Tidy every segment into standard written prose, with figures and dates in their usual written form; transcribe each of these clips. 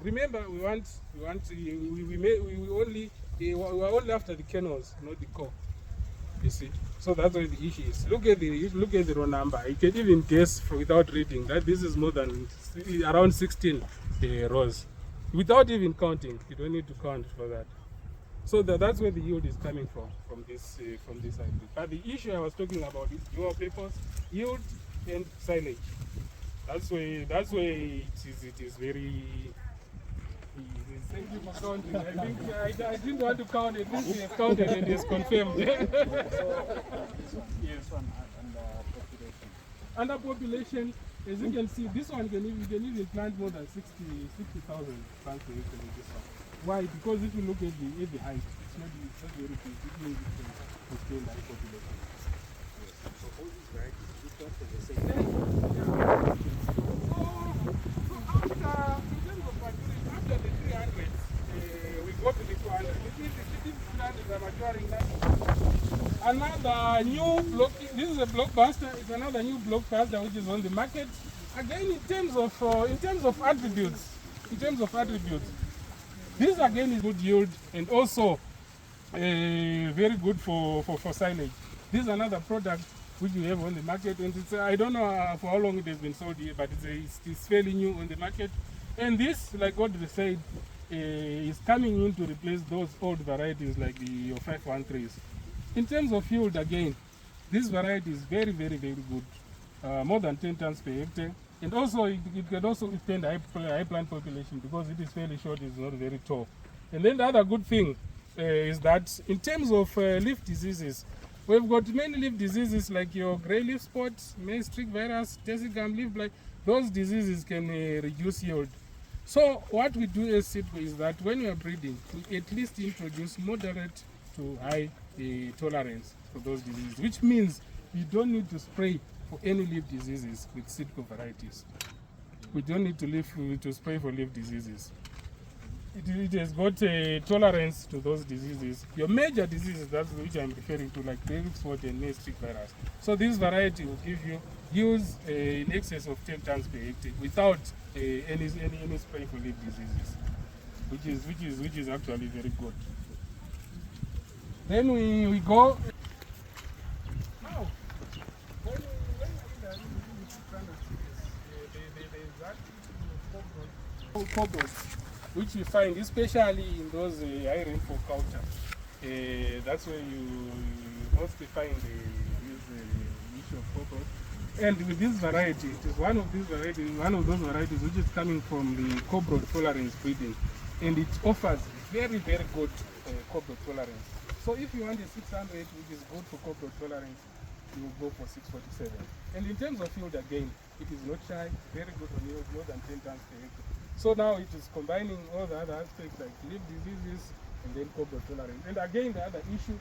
remember, we only after the kernels, not the core. You see, so that's where the issue is. Look at the raw number. You can even guess without reading that this is more than around 16 rows, without even counting. You don't need to count for that. So that's where the yield is coming from this hybrid. But the issue I was talking about is dual purpose yield and silage. That's where it is very. Thank you for counting. I think I didn't want to count it. This is counted and is confirmed. Yes. Under population, as you can see, this one can even plant more than 60,000 plants per acre in this one. Why? Because if you look at the height, it's not very big. It means it can sustain the high population. Yes. So all these varieties, you start from the same. After the 300s, we go to the 200. Which means the 300s are maturing now. Another new block. This is a blockbuster. It's another new blockbuster which is on the market. Again, in terms of attributes, this again is good yield and also very good for silage. This is another product which we have on the market, and it's, I don't know for how long it has been sold here, but it's fairly new on the market. And this, like what they said, is coming in to replace those old varieties like the 513s. In terms of yield, again, this variety is very, very, very good, more than 10 tons per hectare. And also, it can also withstand high plant population because it is fairly short, it's not very tall. And then the other good thing is that in terms of leaf diseases, we've got many leaf diseases like your grey leaf spot, maize streak virus, desicum leaf blight. Those diseases can reduce yield. So what we do as Seedco is that when we are breeding, we at least introduce moderate to high tolerance for those diseases, which means we don't need to spray for any leaf diseases with Seedco varieties. We don't need to spray for leaf diseases. It has got a tolerance to those diseases. Your major diseases, that's which I'm referring to, like grey leaf spot and maize streak virus. So this variety will give you yields in excess of 10 tons per hectare without any spray for leaf diseases, which is actually very good. Then we go. Now, when cobbles, which we find especially in those high rainfall culture. That's where you mostly find this issue of cobbles. And with this variety, it is one of those varieties which is coming from the cobalt tolerance breeding, and it offers very, very good cobalt tolerance. So if you want a 600, which is good for cobalt tolerance, you will go for 647. And in terms of yield, again, it is not shy, very good on yield, more than 10 tons per hectare. So now it is combining all the other aspects like leaf diseases and then cobalt tolerance. And again, the other issue,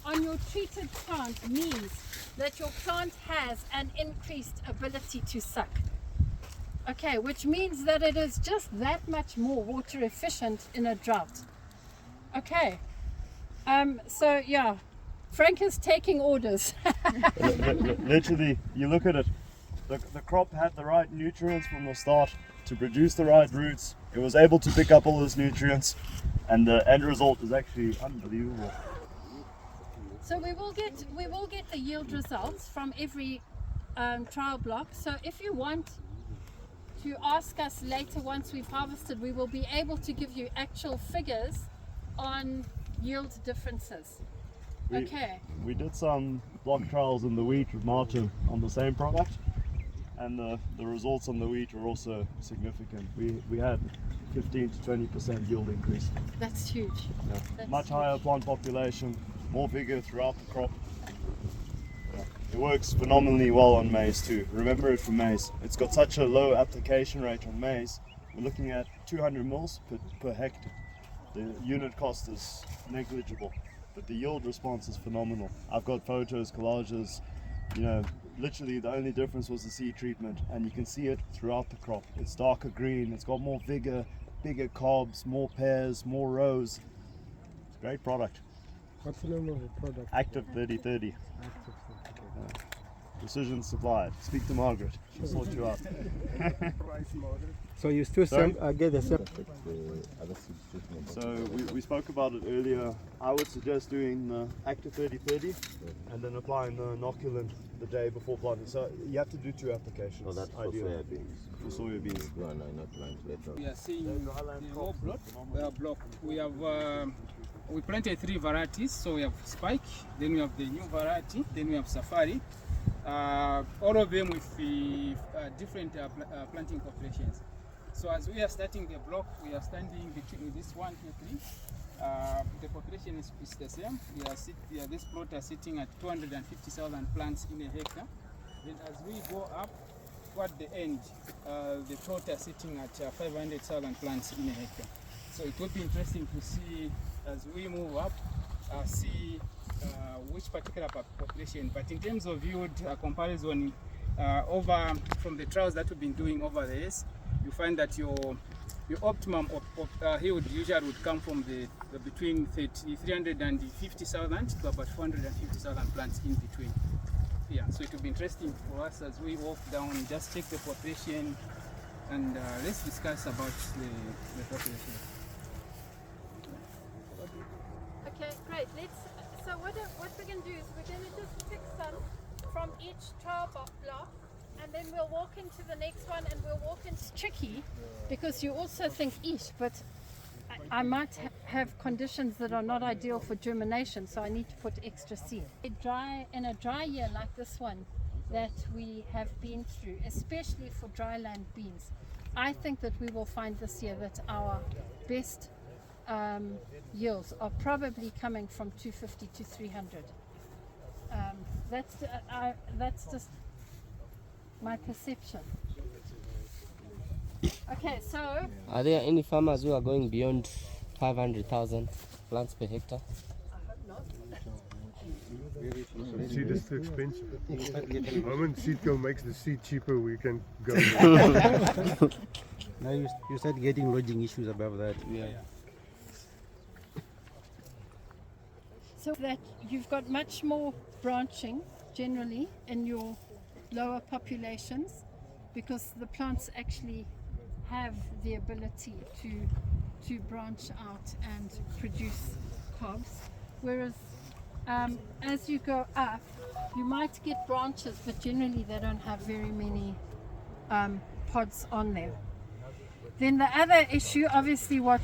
on your treated plant means that your plant has an increased ability to suck. Okay, which means that it is just that much more water efficient in a drought. Okay, so yeah, Frank is taking orders. Literally, you look at it, the crop had the right nutrients from the start to produce the right roots. It was able to pick up all those nutrients, and the end result is actually unbelievable. So we will get the yield results from every trial block. So if you want to ask us later once we've harvested, we will be able to give you actual figures on yield differences. Okay. We did some block trials in the wheat with Martin on the same product, and the results on the wheat are also significant. We had 15 to 20% yield increase. That's huge. Yeah. That's Much huge. higher plant population, more vigor throughout the crop. Yeah. It works phenomenally well on maize too. Remember it for maize. It's got such a low application rate on maize. We're looking at 200 mils per hectare. The unit cost is negligible, but the yield response is phenomenal. I've got photos, collages, you know, literally the only difference was the seed treatment, and you can see it throughout the crop. It's darker green, it's got more vigor, bigger cobs, more pairs, more rows. It's a great product. What's the name of the product? Active 3030. Active. Okay. Precision supplied. Speak to Margaret. She'll sort you out. So you still Sorry? get the same. So we spoke about it earlier. I would suggest doing the Active 3030 and then applying the inoculant the day before planting. So you have to do 2 applications. So that's for ideally. soybeans. For soybeans. No, not plants later. We are seeing the whole plot. We are block. We have we planted 3 varieties. So we have Spike, then we have the new variety, then we have Safari. All of them with different planting populations. So as we are starting the block, we are standing between this 1, 2, 3. The population is the same. This plot is sitting at 250,000 plants in a hectare. Then as we go up toward the end, the plot is sitting at 500,000 plants in a hectare. So it will be interesting to see as we move up, see which particular population. But in terms of yield comparison, over from the trials that we've been doing over the years, you find that your optimum yield usually would come from the between 350,000 to about 450,000 plants in between. Yeah, so it will be interesting for us as we walk down, just check the population, and let's discuss about the population. Okay, great. So what we're going to do is we're going to just pick some from each trial block, and then we'll walk into the next one, and we'll walk into tricky, because you also think eat, but I might have conditions that are not ideal for germination, so I need to put extra seed. In a dry year like this one that we have been through, especially for dryland beans, I think that we will find this year that our best yields are probably coming from 250 to 300. That's just my perception. Okay, so Are there any farmers who are going beyond 500,000 plants per hectare? Seed is too expensive. The moment Seedco makes the seed cheaper, we can go. Now you start getting lodging issues above that. Yeah. so that you've got much more branching generally in your lower populations, because the plants actually have the ability to branch out and produce cobs, whereas as you go up you might get branches, but generally they don't have very many pods on them. Then the other issue, obviously what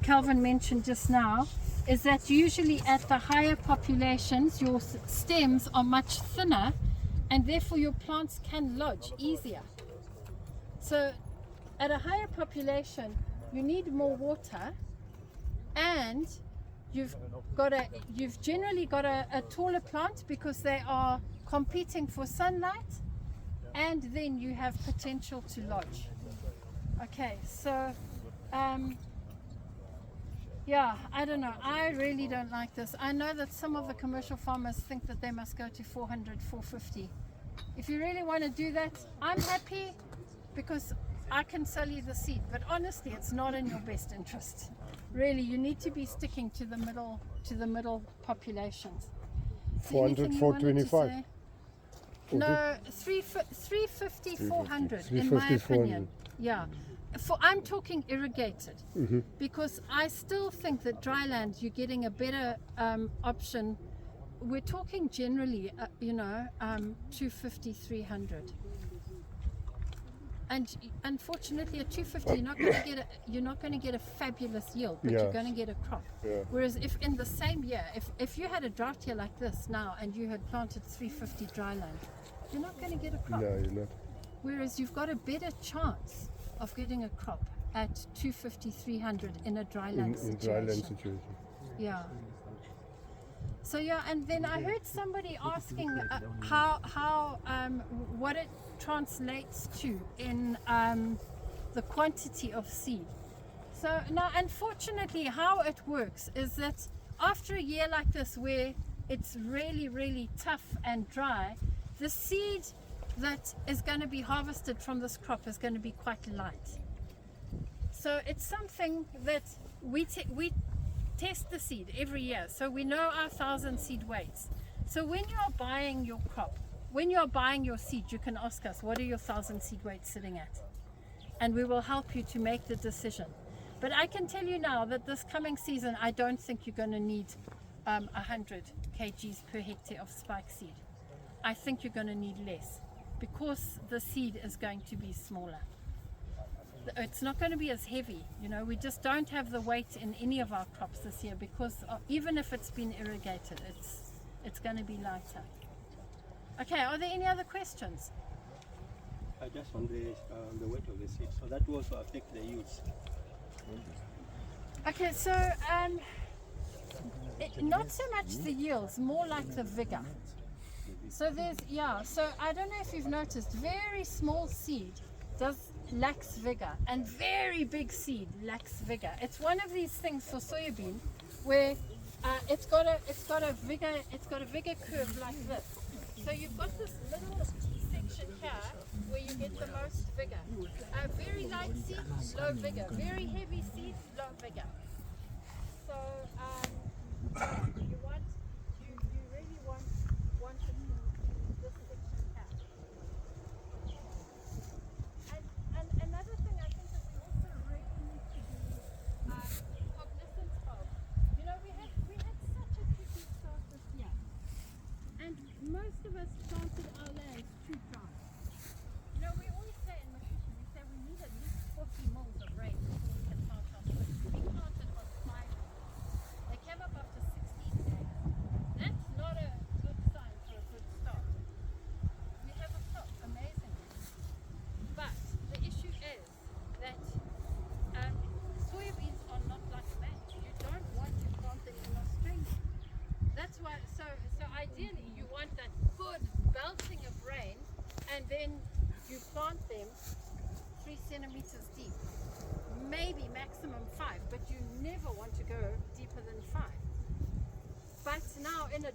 Calvin mentioned just now, is that usually at the higher populations your stems are much thinner, and therefore your plants can lodge easier. So at a higher population you need more water, and you've generally got a taller plant because they are competing for sunlight, and then you have potential to lodge. Okay, so yeah, I don't know. I really don't like this. I know that some of the commercial farmers think that they must go to 400, 450. If you really want to do that, I'm happy, because I can sell you the seed, but honestly it's not in your best interest. Really, you need to be sticking to the middle populations. 400, 425. No, 350, 400 in 350, my 400. opinion. Yeah. I'm talking irrigated, because I still think that dryland you're getting a better option. We're talking generally, 250, 300. And unfortunately, at 250, you're not going to get a fabulous yield, but you're going to get a crop. Yeah. Whereas if in the same year, if you had a drought year like this now and you had planted 350 dryland, you're not going to get a crop. No, you're not. Whereas you've got a better chance of getting a crop at 250, 300 in a dryland In situation. dryland situation. Yeah. So yeah, and then I heard somebody asking what it translates to in the quantity of seed. So now, unfortunately, how it works is that after a year like this, where it's really, really tough and dry, the seed that is going to be harvested from this crop is going to be quite light. So it's something that we test the seed every year, so we know our 1,000 seed weights. So when you are buying your crop, when you are buying your seed, you can ask us, what are your 1,000 seed weights sitting at? And we will help you to make the decision. But I can tell you now that this coming season, I don't think you're going to need 100 kgs per hectare of spike seed. I think you're going to need less, because the seed is going to be smaller. It's not going to be as heavy, you know. We just don't have the weight in any of our crops this year, because even if it's been irrigated, it's going to be lighter. Okay, are there any other questions? Just on the weight of the seed, so that will also affect the yields. Okay, so not so much the yields, more like the vigor. So so I don't know if you've noticed, very small seed lacks vigor, and very big seed lacks vigor. It's one of these things for soybean where it's got a vigor curve like this. So you've got this little section here where you get the most vigor. Very light seed, low vigor. Very heavy seed, low vigor. So you really want it in this section here. And another thing I think that we also really need to be cognizant of, you know, we had such a tricky start this year, and most of us planted our lands too dry. You know, we always say in nutrition, we say we need at least 40 mils of rain before we can plant our soil. We planted on 5 days. They came up after 16 days. That's not a good sign for a good start. We have a crop, amazingly. But the issue is that soybeans are not like maize. You don't want to plant them in Australia. That's why, so ideally you want that good belting of rain, and then you plant them 3 centimeters deep, maybe maximum 5, but you never want to go deeper than 5. But now in a